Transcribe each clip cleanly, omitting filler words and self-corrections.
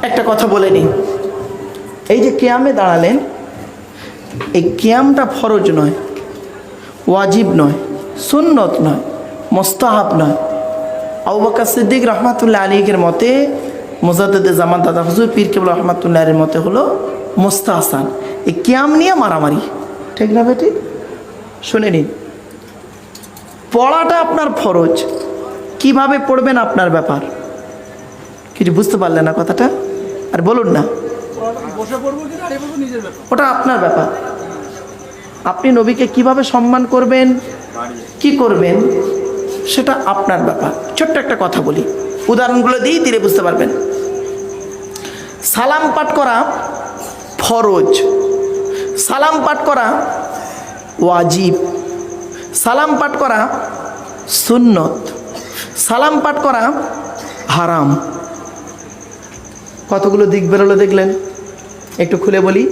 একটা কথা বলে নিই, এই যে কিয়ামে দাঁড়ালেন, এই কিয়ামটা ফরজ নয়, ওয়াজিব নয়, সুন্নত নয়, মুস্তাহাব নয়। আবু বকর সিদ্দিক রহমাতুল্লাহ আলাইহির মতে, মুজাদ্দিদে জামান দাদা হুজুর পীর কেবলা রহমাতুল্লাহ আলাইহির মতে হলো মুস্তাহসান। এই কিয়াম নিয়ে মারামারি, ঠিক না বেটি? শুনে নিন, পড়াটা আপনার ফরজ, কিভাবে পড়বেন আপনার ব্যাপার। কিছু বুঝতে পারলেন না কথাটা? আর বলুন না, ওটা আপনার ব্যাপার। আপনি নবীকে কিভাবে সম্মান করবেন, কি করবেন, সেটা আপনার ব্যাপার। ছোট্ট একটা কথা বলি, উদাহরণগুলো দিই, দিলে বুঝতে পারবেন। সালাম পাঠ করা ফরজ, সালাম পাঠ করা ওয়াজিব, সালাম পাঠ করা সুন্নত, সালাম পাঠ করা হারাম। কতগুলো দিক বেরোলো দেখলেন? একটু খুলে বলি।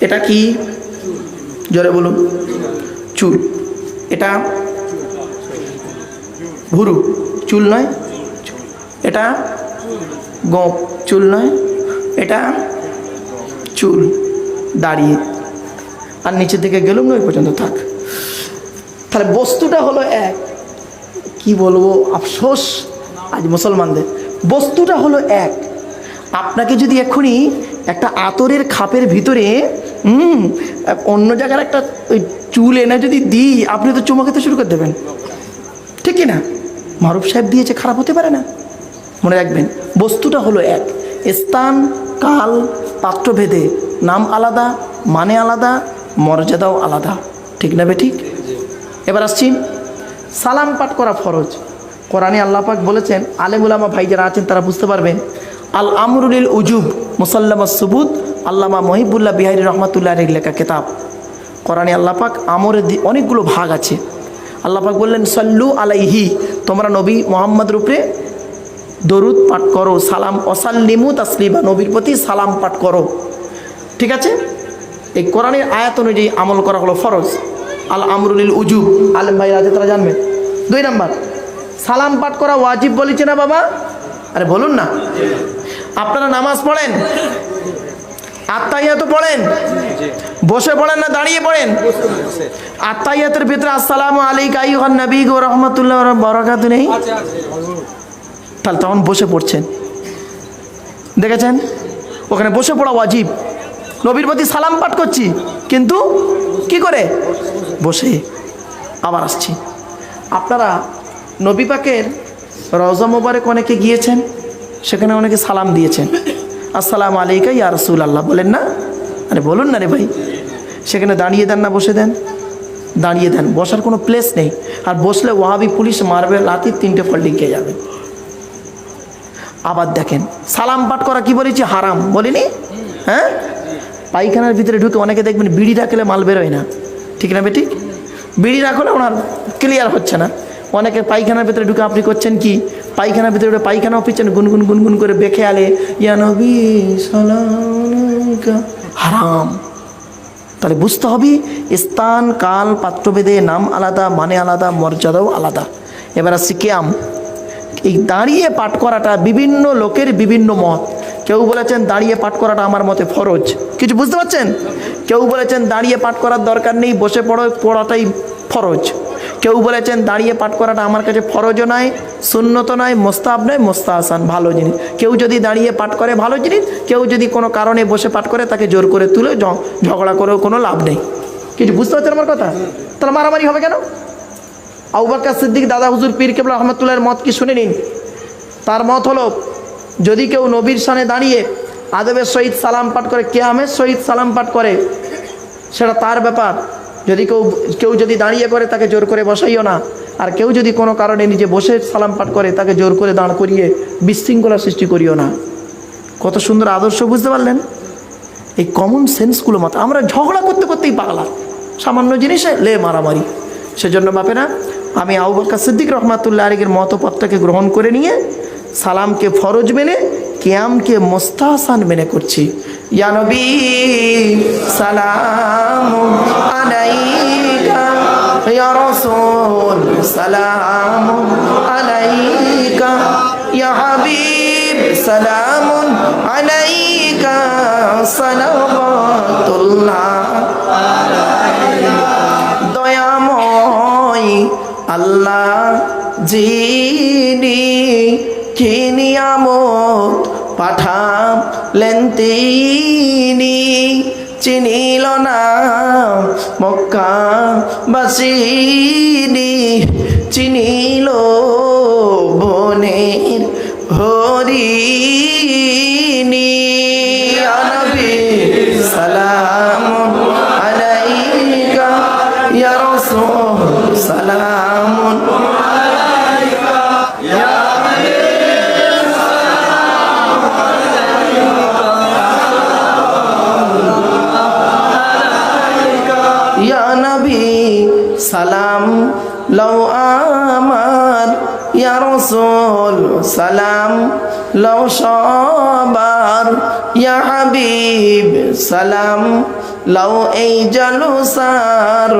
এটা কি? জোরে বলুন। চুল। এটা ভুরু, চুল নয়। এটা গোঁপ, চুল নয়। এটা চুল, দাঁড়িয়ে, আর নিচের দিকে গেলুম না, ওই পর্যন্ত থাক। তাহলে বস্তুটা হলো এক। কি বলবো, আফসোস আজ মুসলমানদের, বস্তুটা হলো এক। আপনাকে যদি এক্ষুনি একটা আতরের খাপের ভিতরে অন্য জায়গার একটা ওই চুল এনে যদি দিই, আপনি তো চুমা খেতে শুরু করে দেবেন, ঠিক কি না? মারুফ সাহেব দিয়েছে, খারাপ হতে পারে না? মনে রাখবেন, বস্তুটা হলো এক। স্থান, কাল, পাত্রভেদে নাম আলাদা, মানে আলাদা, মর্যাদাও আলাদা, ঠিক না বে ঠিক? এবার আসছি, সালাম পাঠ করা ফরজ। কোরআনে আল্লাহ পাক বলেছেন, আলেম উলামা ভাই যারা আছেন তারা বুঝতে পারবেন। আল আমরুল উজুব মুসাল্লামা সুবুত, আল্লামা মহিবুল্লাহ বিহারি রহমাতুল্লাহ আলাইহির লেখা কিতাব। কোরআনে আল্লাহ পাক আমরের অনেকগুলো ভাগ আছে। আল্লাহ পাক বললেন, সাল্লু আলাইহি, তোমরা নবী মুহাম্মদের উপরে দরুদ পাঠ করো, সালাম অসাল্লিমু তাসলিমা, নবীর প্রতি সালাম পাঠ করো, ঠিক আছে? এই কোরআনের আয়াত অনুযায়ী আমল করা হলো ফরজ। আল আমরুল উজুব, আলেম ভাই আছে তারা জানবেন। 2 নাম্বার, সালাম পাঠ করা ওয়াজিব বলেছে না বাবা? আরে বলুন না। আপনারা নামাজ পড়েন, আত্তাহিয়াত পড়েন, বসে পড়েন না দাঁড়িয়ে পড়েন? আত্তাহিয়াতের ভিতরে আসসালামু আলাইকা আইয়ুহান নবী ওয়া রাহমাতুল্লাহি ওয়া বারাকাতুহু নেই? তাহলে তখন বসে পড়ছেন, দেখেছেন? ওখানে বসে পড়া ওয়াজিব। নবীর প্রতি সালাম পাঠ করছি, কিন্তু কি করে? বসে। আবার আসছি, আপনারা নবী পাকের রওজা মোবারক অনেকে গিয়েছেন, সেখানে অনেকে সালাম দিয়েছেন, আসসালামু আলাইকা ইয়া রাসূলুল্লাহ বলেন না? আরে বলুন না রে ভাই। সেখানে দাঁড়িয়ে দেন না বসে দেন? দাঁড়িয়ে দেন, বসার কোনো প্লেস নেই। আর বসলে ওয়াহাবি পুলিশ মারবে, লাথি 3টে ফল্ডিং খেয়ে যাবে। আবার দেখেন, সালাম পাঠ করা কি বলেছি? হারাম বলিনি? হ্যাঁ, পায়খানার ভিতরে ঢুকে অনেকে দেখবেন বিড়ি রাখলে মাল বেরোয় না, ঠিক না বেটি? বিড়ি রাখলে ওনার ক্লিয়ার হচ্ছে না। অনেকে পায়খানার ভিতরে ঢুকে আপনি করছেন কি, পায়খানার ভিতরে পায়খানাও পিচ্ছেন, গুনগুন গুনগুন করে বেখে আলে ইয়া নবী সালাম আলাইকা, হারাম। তাহলে বুঝতে হবে, স্থান, কাল, পাত্রভেদে নাম আলাদা, মানে আলাদা, মর্যাদাও আলাদা। এবার আসছি কিয়াম। এই দাঁড়িয়ে পাঠ করাটা বিভিন্ন লোকের বিভিন্ন মত। কেউ বলেছেন দাঁড়িয়ে পাঠ করাটা আমার মতে ফরজ, কিছু বুঝতে পারছেন? কেউ বলেছেন দাঁড়িয়ে পাঠ করার দরকার নেই, বসে পড়াটাই ফরজ। কেউ বলেছেন দাঁড়িয়ে পাঠ করাটা আমার কাছে ফরজও নয়, সুন্নত নয়, মুস্তাহাব নয়, মুস্তাহসান, ভালো জিনিস। কেউ যদি দাঁড়িয়ে পাঠ করে ভালো জিনিস, কেউ যদি কোনো কারণে বসে পাঠ করে তাকে জোর করে তুলে ঝগড়া করেও কোনো লাভ নেই। কিছু বুঝতে পারছেন আমার কথা? তাহলে মারামারি হবে কেন? আবু বকর সিদ্দিক দাদা হুজুর পীর কেবলা রহমাতুল্লাহর মত কি শুনে নিন। তার মত হলো, যদি কেউ নবীর সামনে দাঁড়িয়ে আদবের সহিত সালাম পাঠ করে, কিয়ামের সহিত সালাম পাঠ করে, সেটা তার ব্যাপার। যদি কেউ যদি দাঁড়িয়ে করে তাকে জোর করে বসাইও না। আর কেউ যদি কোনো কারণে নিজে বসে সালাম পাঠ করে তাকে জোর করে দাঁড় করিয়ে বিশৃঙ্খলা সৃষ্টি করিও না। কত সুন্দর আদর্শ, বুঝতে পারলেন? এই কমন সেন্সগুলো মতো আমরা ঝগড়া করতে করতেই পাগলা, সামান্য জিনিসে লে মারামারি। সেজন্য বাপেরা, আমি আবু বকর সিদ্দিক রহমাতুল্লাহ আলাইহির মতপথটাকে গ্রহণ করে নিয়ে সালামকে ফরজ মেনে কিয়ামকে মুস্তাহসান মেনে করছি। ইয়া নবী সালামু আলাইকা ইয়া রাসূল সালামুন আলাইকা, ইয়া হাবিব সালামুন আলাইকা, সালাওয়াতুল্লাহ দয়াময় আল্লাহ যিনি কি নিয়ামত পাঠালেন তিনি, চিনিল না মক্কাবাসিনী, চিনিল বনের হরিণী। ইয়া নবী সালামুন আলাইকা, ইয়া রাসূল সালামুন আলাইকা, ইয়া নবী সালাম লও আমার, ইয়া রাসূল সালাম লও সবার, ইয়া হাবিব সালাম লও এই জলসার,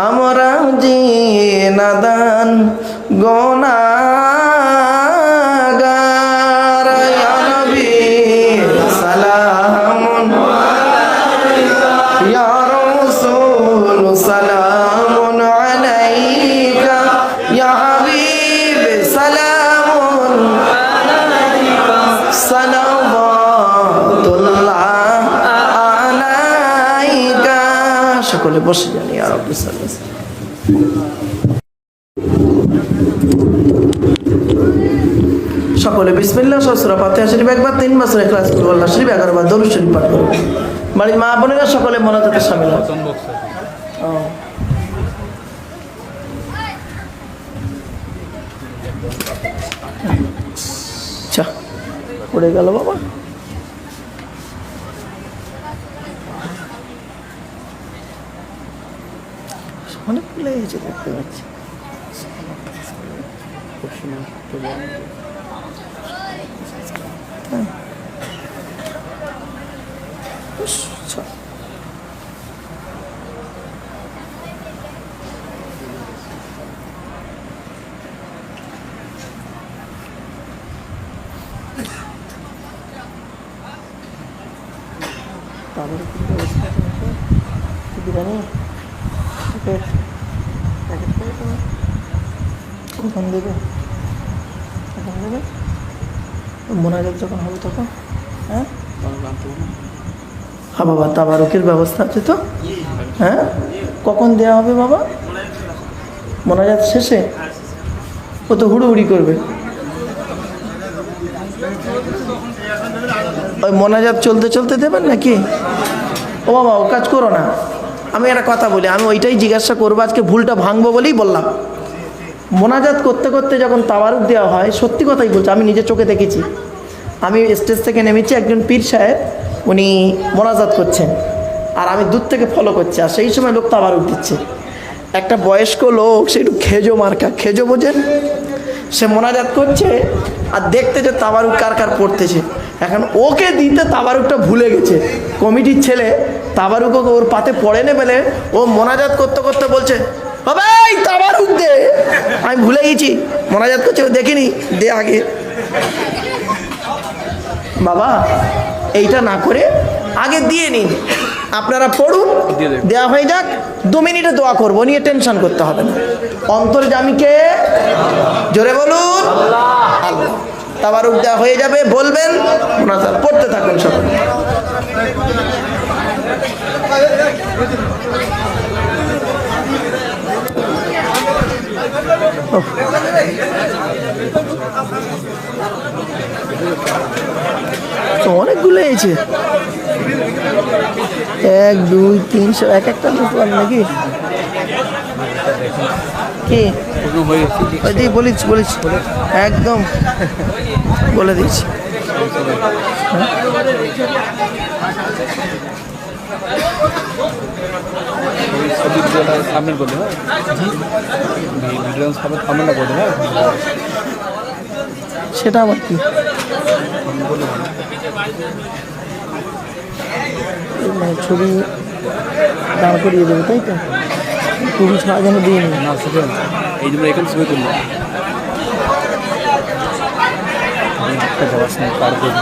আমরা যে নাদান গুনাহগার। ইয়া নবী সালামুন আলাইকা, ইয়া রাসূল সালামুন আলাইকা, ইয়া হাবিব সালামুন আলাইকা, সালাওয়াতুল্লাহ আলাইকা। সকলে বসে যান। ইয়া রাব্বি সাল্লাল্লাহু আলাইহি সকলে বিসমিল্লাহ সূরা ফাতিহা শরীফ একবার, 3 বার সূরা ইখলাস আল্লাহ শরীফ 11 বার দরুদ শরীফ পাঠ করুন। বাড়ির মা বোনেরা সকলে মোনাজাতে শামিল হন। আচ্ছা পড়ে গেল বাবা। অনেক লেগেছে দেখতে পাচ্ছি। আচ্ছা বিরিয়ানি কখন দেবে, কখন দেবে? মোনাজাত যখন হবে তখন। হ্যাঁ হ্যাঁ বাবা, তাবারুকের ব্যবস্থা আছে তো? হ্যাঁ কখন দেওয়া হবে বাবা? মোনাজাত শেষে? ও তো হুড়োহুড়ি করবে। ওই মোনাজাত চলতে চলতে দেবেন নাকি? ও বাবা ও কাজ করো না। আমি একটা কথা বলি, আমি ওইটাই জিজ্ঞাসা করবো, আজকে ভুলটা ভাঙবো বলেই বললাম। মোনাজাত করতে করতে যখন তাবারুক দেওয়া হয়, সত্যি কথাই বলছি, আমি নিজের চোখে দেখেছি। আমি স্টেজ থেকে নেমেছি, একজন পীর সাহেব উনি মোনাজাত করছেন আর আমি দূর থেকে ফলো করছি, আর সেই সময় লোক তাবারুক দিচ্ছে। একটা বয়স্ক লোক, সে একটু খেজো মার্কা, খেজো বোঝেন, সে মোনাজাত করছে আর দেখতে যে তাবারুক কার কার পড়তেছে। এখন ওকে দিতে তাবারুকটা ভুলে গেছে। কমিটির ছেলে তাবারুক ওর পাতে পড়ে নে বলে ও মোনাজাত করতে করতে বলছে বাবা এই তাবারুক দে। আমি ভুলে গেছি মোনাজাত করছে, ও দেখিনি, দে আগে। বাবা এইটা না করে আগে দিয়ে নিন, আপনারা পড়ুন, দেওয়া হয়ে যাক, 2 মিনিটে দোয়া করবো, নিয়ে টেনশন করতে হবে না। অন্তর্যামীকে জোরে বলুন আল্লাহ। তাবারুক দেওয়া হয়ে যাবে, বলবেন, পড়তে থাকুন সকলে। অনেকগুলো হয়েছে, 1 2 3 এক একটা নাকি কি বলিস বলিস একদম বলে দিচ্ছি। সেটা আবার কি ছবি দাঁড় করিয়ে দেবে, তাই তো? টুপি ছাড়া যেন দিইনি। না সেটা এই জন্য এখানে ছবি তুললাম। একটা যাওয়ার সময় পার করবো।